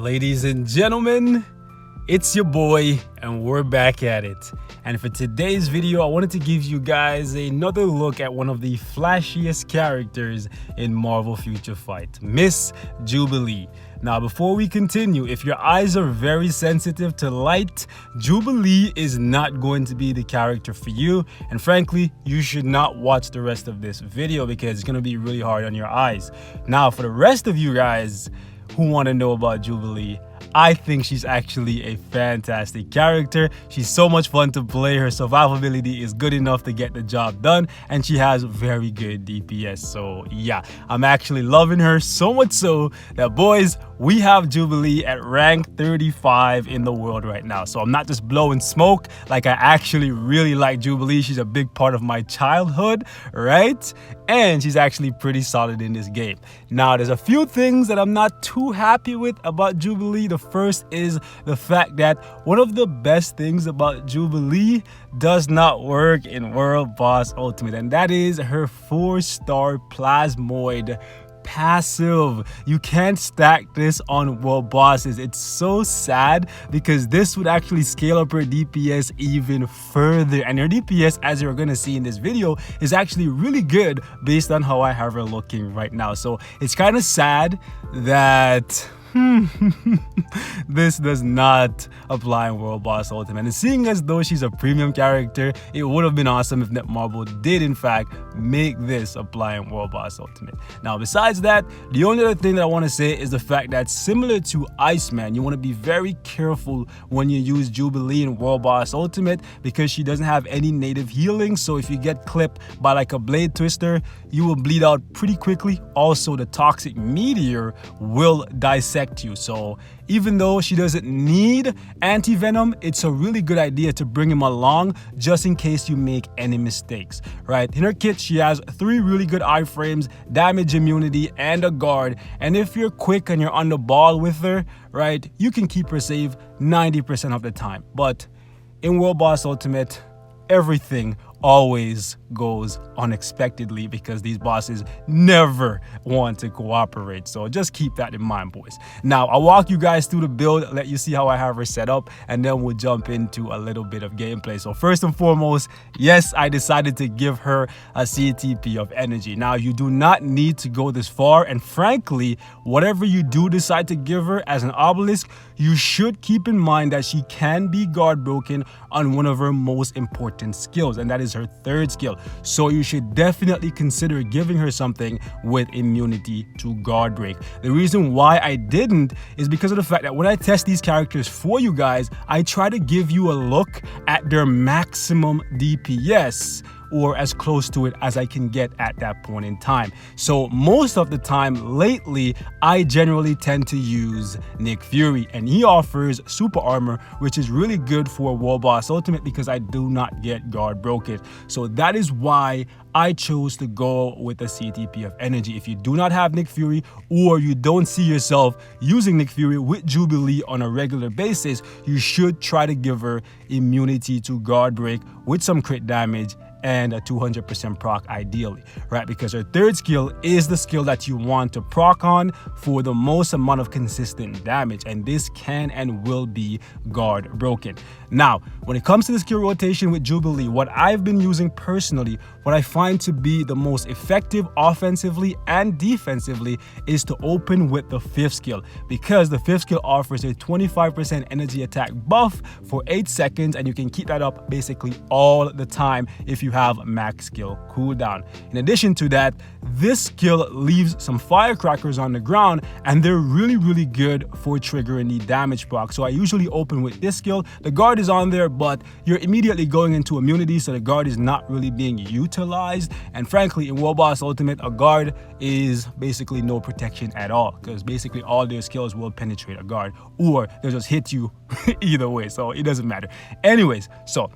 Ladies and gentlemen, it's your boy and we're back at it. And for today's video, I wanted to give you guys another look at one of the flashiest characters in Marvel Future Fight, Miss Jubilee. Now, before we continue, if your eyes are very sensitive to light, Jubilee is not going to be the character for you. And frankly, you should not watch the rest of this video because it's going to be really hard on your eyes. Now, for the rest of you guys who want to know about Jubilee, I think she's actually a fantastic character. She's so much fun to play. Her survivability is good enough to get the job done, and she has very good DPS. So yeah, I'm actually loving her, so much so that, boys, we have Jubilee at rank 35 in the world right now. So I'm not just blowing smoke. Like, I actually really like Jubilee. She's a big part of my childhood, right? And she's actually pretty solid in this game. Now, there's a few things that I'm not too happy with about Jubilee. The first is the fact that one of the best things about Jubilee does not work in World Boss Ultimate, and that is her 4-star Plasmoid passive. You can't stack this on world bosses. It's so sad because this would actually scale up her DPS even further, and her DPS, as you're gonna see in this video, is actually really good based on how I have her looking right now. So it's kind of sad that this does not apply in World Boss Ultimate. And seeing as though she's a premium character, it would have been awesome if Netmarble did in fact make this apply in World Boss Ultimate. Now, besides that, the only other thing that I want to say is the fact that, similar to Iceman, you want to be very careful when you use Jubilee in World Boss Ultimate because she doesn't have any native healing. So if you get clipped by like a Blade Twister, you will bleed out pretty quickly. Also, the Toxic Meteor will dissect you. So even though she doesn't need anti-venom, it's a really good idea to bring him along just in case you make any mistakes, right? In her kit, she has 3 really good iframes, damage immunity, and a guard. And if you're quick and you're on the ball with her, right, you can keep her safe 90% of the time. But in World Boss Ultimate, everything always goes unexpectedly because these bosses never want to cooperate. So just keep that in mind, boys. Now, I'll walk you guys through the build, let you see how I have her set up, and then we'll jump into a little bit of gameplay. So first and foremost, yes, I decided to give her a CTP of energy. Now, you do not need to go this far, and frankly, whatever you do decide to give her as an obelisk, you should keep in mind that she can be guard broken on one of her most important skills, and that is her 3rd skill. So you should definitely consider giving her something with immunity to guard break. The reason why I didn't is because of the fact that when I test these characters for you guys, I try to give you a look at their maximum DPS, or as close to it as I can get at that point in time. So most of the time lately, I generally tend to use Nick Fury, and he offers super armor, which is really good for World Boss Ultimate because I do not get guard broken. So that is why I chose to go with a CTP of energy. If you do not have Nick Fury, or you don't see yourself using Nick Fury with Jubilee on a regular basis, you should try to give her immunity to guard break with some crit damage and a 200% proc ideally, right? Because her 3rd skill is the skill that you want to proc on for the most amount of consistent damage, and this can and will be guard broken. Now, when it comes to the skill rotation with Jubilee, what I've been using personally, what I find to be the most effective offensively and defensively, is to open with the 5th skill, because the 5th skill offers a 25% energy attack buff for 8 seconds, and you can keep that up basically all the time if you have max skill cooldown. In addition to that, this skill leaves some firecrackers on the ground, and they're really good for triggering the damage proc. So I usually open with this skill. The guard is on there, but you're immediately going into immunity, so the guard is not really being utilized. And frankly, in World Boss Ultimate, a guard is basically no protection at all, because basically all their skills will penetrate a guard, or they'll just hit you either way, so it doesn't matter. Anyways, so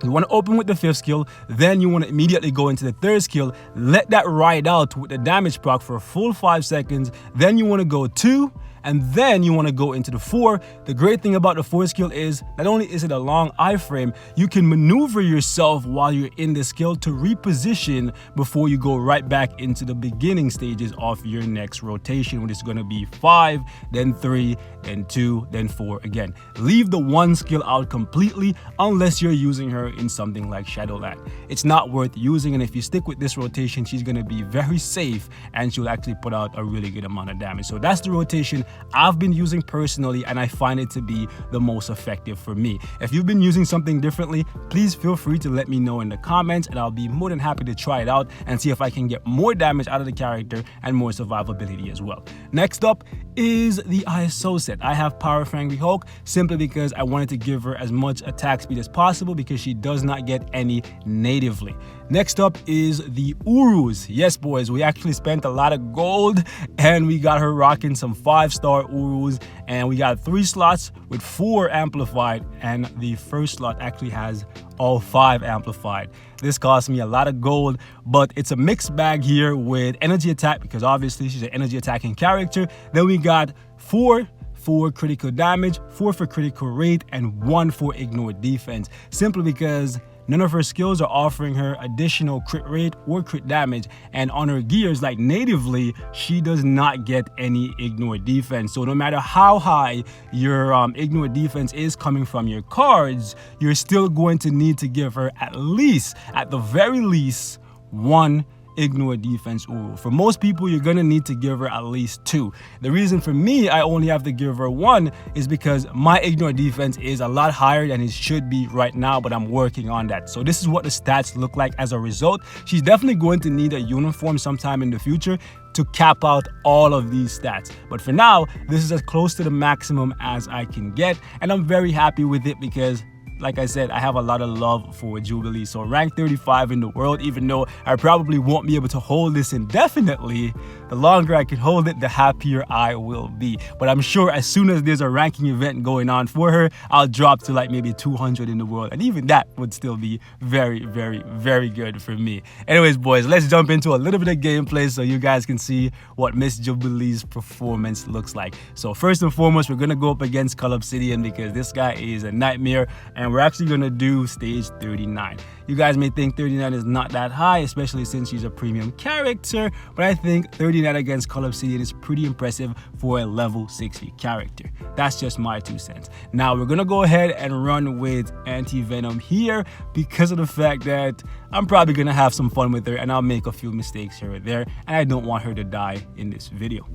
you want to open with the 5th skill, then you want to immediately go into the 3rd skill, let that ride out with the damage proc for a full 5 seconds, then you want to go 2, and then you want to go into the 4. The great thing about the 4 skill is not only is it a long iframe, you can maneuver yourself while you're in the skill to reposition before you go right back into the beginning stages of your next rotation, which is going to be 5, then 3, then 2, then 4 again. Leave the 1 skill out completely unless you're using her in something like Shadowland. It's not worth using, and if you stick with this rotation, she's going to be very safe and she'll actually put out a really good amount of damage. So that's the rotation I've been using personally, and I find it to be the most effective for me. If you've been using something differently, please feel free to let me know in the comments, and I'll be more than happy to try it out and see if I can get more damage out of the character and more survivability as well. Next up is the ISO set. I have Power of Angry Hulk simply because I wanted to give her as much attack speed as possible because she does not get any natively. Next up is the Urus. Yes, boys, we actually spent a lot of gold and we got her rocking some 5-star Urus, and we got 3 slots with 4 amplified, and the first slot actually has all 5 amplified. This cost me a lot of gold, but it's a mixed bag here with energy attack because obviously she's an energy attacking character. Then we got 4 for critical damage, 4 for critical rate, and 1 for ignore defense, simply because none of her skills are offering her additional crit rate or crit damage, and on her gears, like natively, she does not get any ignore defense. So no matter how high your ignore defense is coming from your cards, you're still going to need to give her at the very least 1 ignore defense Uru. For most people, you're gonna need to give her at least 2. The reason for me I only have to give her 1 is because my ignore defense is a lot higher than it should be right now, but I'm working on that. So this is what the stats look like as a result. She's definitely going to need a uniform sometime in the future to cap out all of these stats, but for now this is as close to the maximum as I can get, and I'm very happy with it because, like I said, I have a lot of love for Jubilee. So rank 35 in the world, even though I probably won't be able to hold this indefinitely, the longer I can hold it, the happier I will be. But I'm sure as soon as there's a ranking event going on for her, I'll drop to like maybe 200 in the world. And even that would still be very, very, very good for me. Anyways, boys, let's jump into a little bit of gameplay so you guys can see what Miss Jubilee's performance looks like. So first and foremost, we're going to go up against Cull Obsidian because this guy is a nightmare, and we're actually going to do stage 39. You guys may think 39 is not that high, especially since she's a premium character, but I think 39 against Cull Obsidian is pretty impressive for a level 60 character. That's just my 2 cents. Now we're going to go ahead and run with Anti-Venom here because of the fact that I'm probably going to have some fun with her and I'll make a few mistakes here or there, and I don't want her to die in this video.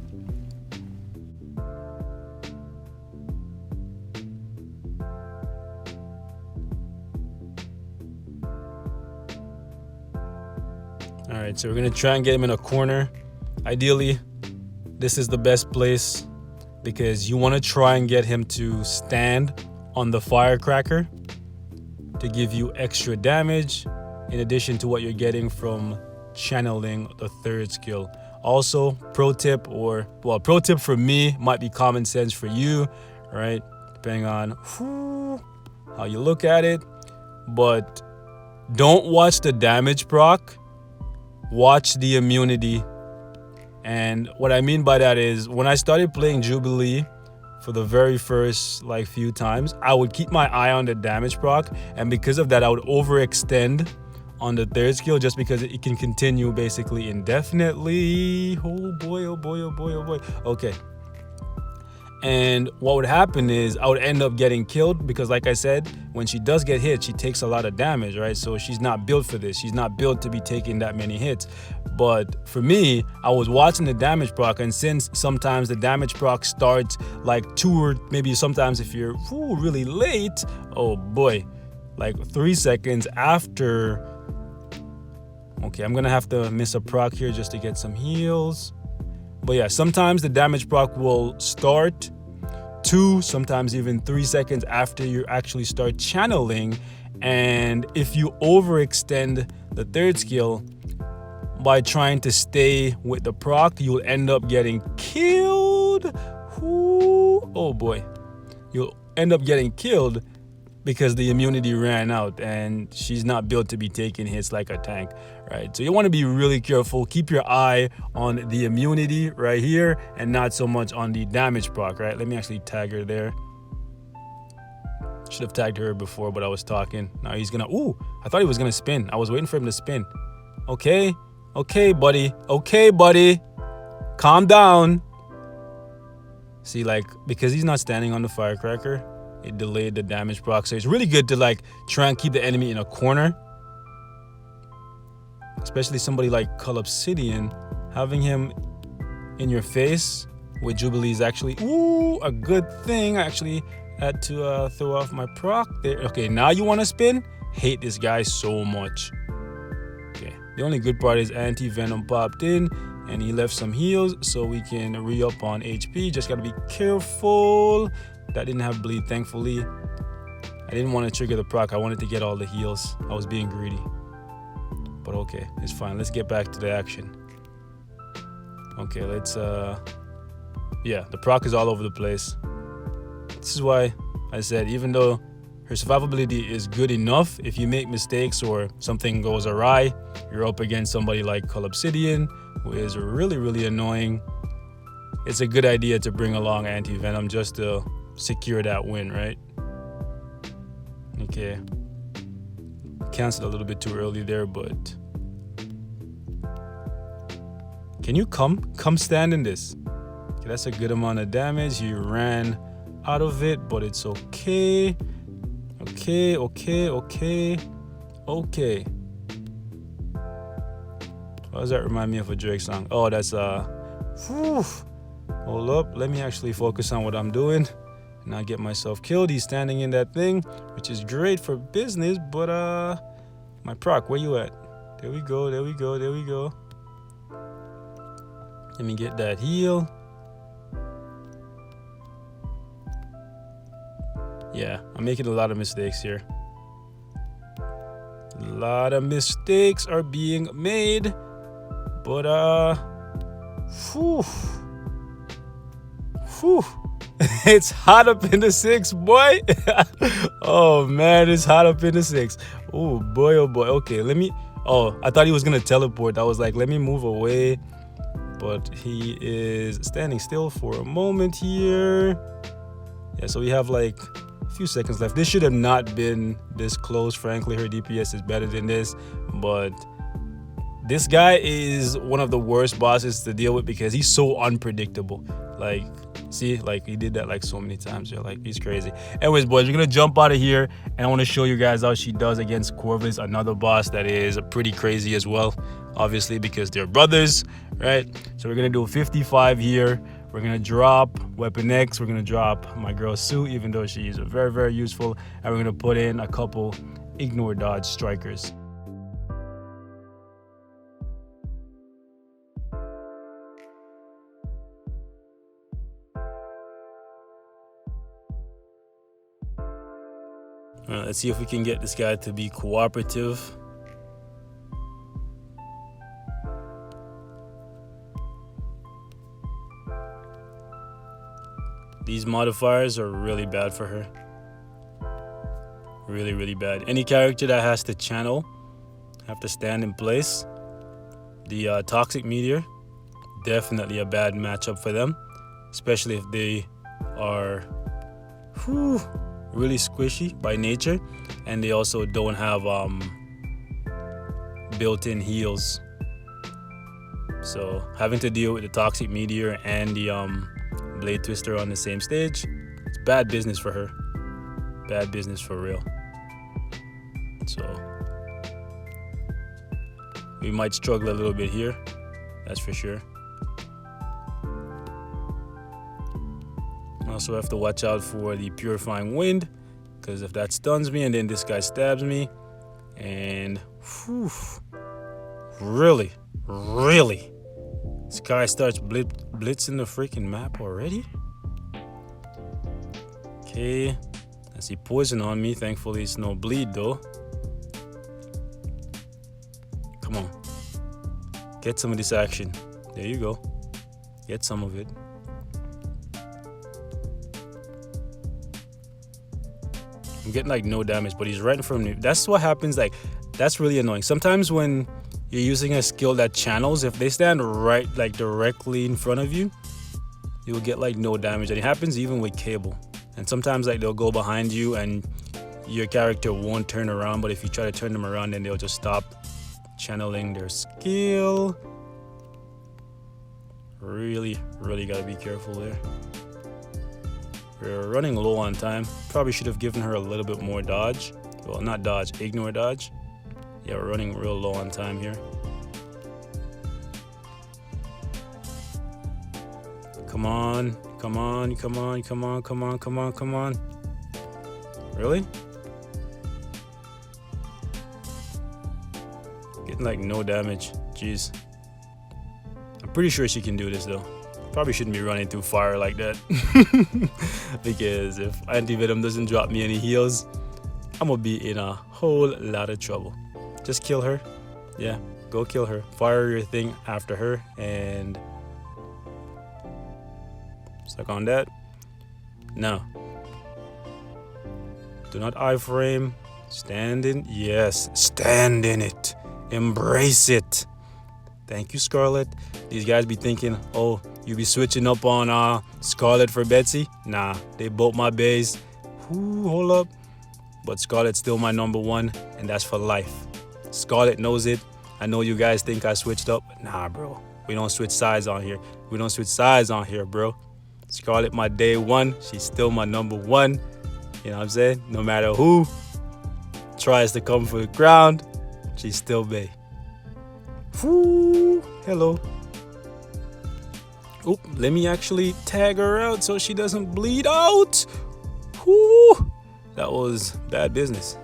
All right, so we're gonna try and get him in a corner. Ideally, this is the best place because you wanna try and get him to stand on the firecracker to give you extra damage in addition to what you're getting from channeling the 3rd skill. Also, pro tip for me might be common sense for you, right? Depending on how you look at it, but don't watch the damage proc. Watch the immunity. And what I mean by that is when I started playing Jubilee for the very first few times, I would keep my eye on the damage proc, and because of that I would overextend on the 3rd skill just because it can continue basically indefinitely. Oh boy, oh boy, oh boy, oh boy. Okay. And what would happen is I would end up getting killed because, like I said, when she does get hit, she takes a lot of damage, right? So she's not built for this. She's not built to be taking that many hits. But for me, I was watching the damage proc, and since sometimes the damage proc starts like 2 or maybe sometimes if you're really late, oh boy, like 3 seconds after. Okay, I'm gonna have to miss a proc here just to get some heals. But yeah, sometimes the damage proc will start 2, sometimes even 3 seconds after you actually start channeling. And if you overextend the 3rd skill by trying to stay with the proc, you'll end up getting killed. Oh boy, you'll end up getting killed because the immunity ran out and she's not built to be taking hits like a tank, right? So you want to be really careful. Keep your eye on the immunity right here and not so much on the damage proc, right? Let me actually tag her there. Should have tagged her before, but I was talking. Now he's gonna, ooh, I thought he was gonna spin. I was waiting for him to spin. Okay, buddy. Okay, buddy. Calm down. See, like, because he's not standing on the firecracker, it delayed the damage proc. So it's really good to like try and keep the enemy in a corner. Especially somebody like Cull Obsidian, having him in your face with Jubilee is actually, ooh, a good thing. I actually had to throw off my proc there. Okay, now you want to spin? Hate this guy so much. Okay, the only good part is anti-venom popped in and he left some heals so we can re-up on HP. Just gotta be careful. That didn't have bleed, thankfully. I didn't want to trigger the proc. I wanted to get all the heals. I was being greedy. But okay, it's fine. Let's get back to the action. Okay, let's yeah, the proc is all over the place. This is why I said, even though her survivability is good enough, if you make mistakes or something goes awry, you're up against somebody like Cull Obsidian, who is really, really annoying. It's a good idea to bring along anti-venom just to secure that win, right? Okay. Canceled a little bit too early there, but can you come stand in this? Okay, that's a good amount of damage. He ran out of it, but it's okay. Okay. Why does that remind me of a Drake song? Oh, that's whew. Hold up, let me actually focus on what I'm doing and not get myself killed. He's standing in that thing, which is great for business, but my proc, where you at? There we go. Let me get that heal. Yeah, I'm making a lot of mistakes here. A lot of mistakes are being made, but whew. It's hot up in the 6, boy. Oh man, it's hot up in the 6. Oh boy. Okay, let me, oh, I thought he was gonna teleport. I was like, let me move away, but he is standing still for a moment here. Yeah, so we have like a few seconds left. This should have not been this close, frankly. Her DPS is better than this, but this guy is one of the worst bosses to deal with because he's so unpredictable. Like, see, like he did that like so many times. You're like, he's crazy. Anyways, boys, we're gonna jump out of here and I want to show you guys how she does against Corvus, another boss that is pretty crazy as well, obviously, because they're brothers, right? So we're gonna do a 55 here. We're gonna drop Weapon X. We're gonna drop my girl Sue, even though she's very, very useful, and we're gonna put in a couple ignore dodge strikers. All right, let's see if we can get this guy to be cooperative. These modifiers are really bad for her. Really, really bad. Any character that has to channel have to stand in place. The Toxic Meteor, definitely a bad matchup for them, especially if they are really squishy by nature, and they also don't have built-in heals. So having to deal with the Toxic Meteor and the Blade Twister on the same stage, it's bad business for her. Bad business for real. So we might struggle a little bit here, that's for sure. Also have to watch out for the Purifying Wind, because if that stuns me and then this guy stabs me, and really, this guy starts blitzing the freaking map already. Okay, I see poison on me. Thankfully it's no bleed though. Come on, get some of this action. There you go, get some of it. I'm getting like no damage, but he's right in front of me. That's what happens. Like, that's really annoying. Sometimes when you're using a skill that channels, if they stand right, like directly in front of you, you'll get like no damage. And it happens even with cable. And sometimes like they'll go behind you and your character won't turn around, but if you try to turn them around, then they'll just stop channeling their skill. Really gotta be careful there. We're running low on time. Probably should have given her a little bit more dodge. Well, not dodge, ignore dodge. Yeah, we're running real low on time here. Come on, come on, come on, come on, come on, come on, come on. Really? Getting like no damage. Jeez. I'm pretty sure she can do this though. Probably shouldn't be running through fire like that. Because if anti-venom doesn't drop me any heals, I'm gonna be in a whole lot of trouble. Just kill her. Yeah, go kill her. Fire your thing after her and stuck on that. No. Do not iframe. Stand in. Yes, stand in it. Embrace it. Thank you, Scarlet. These guys be thinking, oh, you be switching up on Scarlet for Betsy? Nah, they both my bays. Ooh, hold up. But Scarlet's still my number one, and that's for life. Scarlet knows it. I know you guys think I switched up, but nah, bro. We don't switch sides on here. We don't switch sides on here, bro. Scarlet, my day one. She's still my number one. You know what I'm saying? No matter who tries to come for the ground, she's still bae. Woo, hello. Oop, let me actually tag her out so she doesn't bleed out. Woo, that was bad business.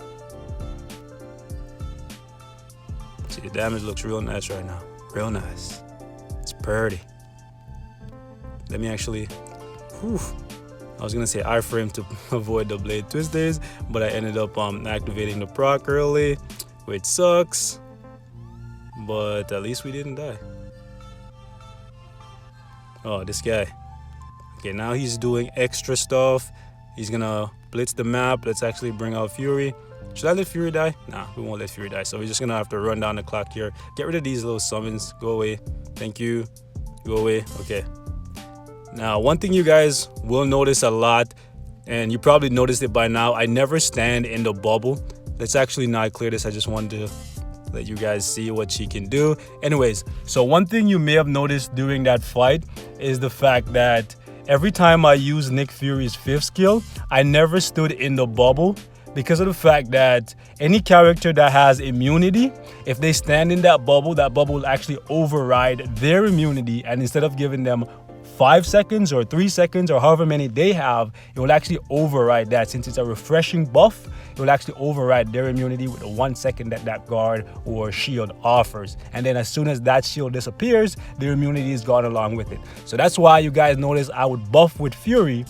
See, the damage looks real nice right now. Real nice. It's pretty. Let me actually, whew. I was gonna say iframe to avoid the blade twisters, but I ended up activating the proc early, which sucks. But at least we didn't die. Oh, this guy. Okay, now he's doing extra stuff. He's gonna blitz the map. Let's actually bring out Fury. Should I let Fury die? Nah, we won't let Fury die. So we're just gonna have to run down the clock here. Get rid of these little summons. Go away. Thank you. Go away. Okay. Now, one thing you guys will notice a lot, and you probably noticed it by now, I never stand in the bubble. Let's actually not clear this. I just wanted to let you guys see what she can do. Anyways, so one thing you may have noticed during that fight is the fact that every time I use Nick Fury's 5th skill, I never stood in the bubble because of the fact that any character that has immunity, if they stand in that bubble will actually override their immunity, and instead of giving them 5 seconds or 3 seconds or however many they have, it will actually override that. Since it's a refreshing buff, it will actually override their immunity with the 1 second that that guard or shield offers. And then as soon as that shield disappears, their immunity is gone along with it. So that's why you guys notice I would buff with Fury,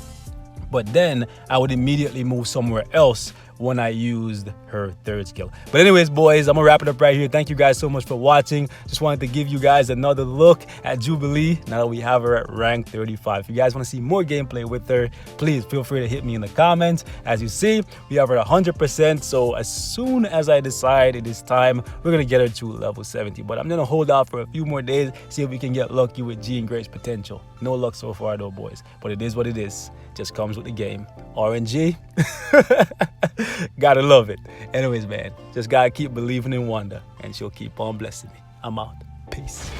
but then I would immediately move somewhere else when I used her 3rd skill. But anyways, boys, I'm gonna wrap it up right here. Thank you guys so much for watching. Just wanted to give you guys another look at Jubilee now that we have her at rank 35. If you guys want to see more gameplay with her, please feel free to hit me in the comments. As you see, we have her at 100%. So as soon as I decide it is time, we're gonna get her to level 70. But I'm gonna hold out for a few more days, see if we can get lucky with G and Grace potential. No luck so far though, boys. But it is what it is. Just comes with the game. RNG. Gotta love it. Anyways, man, just gotta keep believing in Wanda, and she'll keep on blessing me. I'm out. Peace.